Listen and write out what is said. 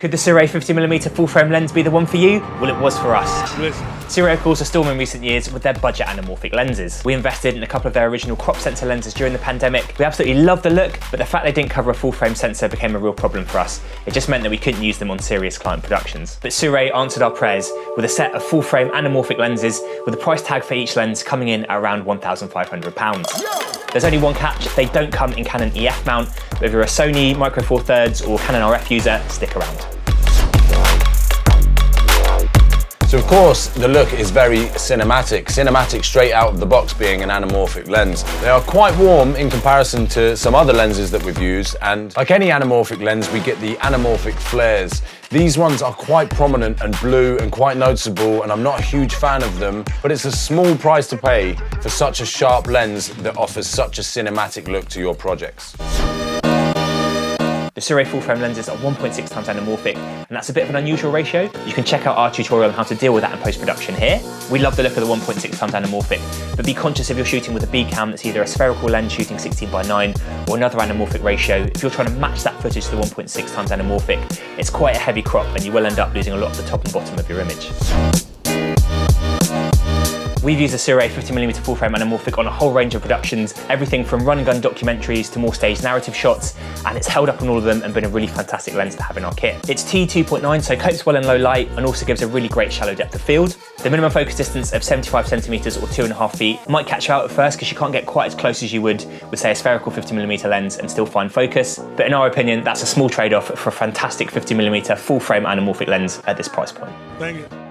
Could the Sirui 50mm full frame lens be the one for you? Well, it was for us. Sirui, of course, a storm in recent years with their budget anamorphic lenses. We invested in a couple of their original crop sensor lenses during the pandemic. We absolutely loved the look, but the fact they didn't cover a full frame sensor became a real problem for us. It just meant that we couldn't use them on serious client productions. But Sirui answered our prayers with a set of full frame anamorphic lenses with a price tag for each lens coming in at around £1,500. There's only one catch: they don't come in Canon EF mount, but if you're a Sony Micro Four Thirds or Canon RF user, stick around. So of course, the look is very cinematic straight out of the box being an anamorphic lens. They are quite warm in comparison to some other lenses that we've used, and like any anamorphic lens, we get the anamorphic flares. These ones are quite prominent and blue and quite noticeable, and I'm not a huge fan of them, but it's a small price to pay for such a sharp lens that offers such a cinematic look to your projects. The Sirui full frame lenses are 1.6 times anamorphic, and that's a bit of an unusual ratio. You can check out our tutorial on how to deal with that in post-production here. We love the look of the 1.6 times anamorphic, but be conscious if you're shooting with a B cam that's either a spherical lens shooting 16:9 or another anamorphic ratio. If you're trying to match that footage to the 1.6 times anamorphic, it's quite a heavy crop and you will end up losing a lot of the top and bottom of your image. We've used the Sirui 50mm full frame anamorphic on a whole range of productions, everything from run and gun documentaries to more staged narrative shots, and it's held up on all of them and been a really fantastic lens to have in our kit. It's T2.9, so copes well in low light and also gives a really great shallow depth of field. The minimum focus distance of 75cm or 2.5 feet might catch you out at first because you can't get quite as close as you would with, say, a spherical 50mm lens and still find focus, but in our opinion, that's a small trade-off for a fantastic 50mm full frame anamorphic lens at this price point. Thank you.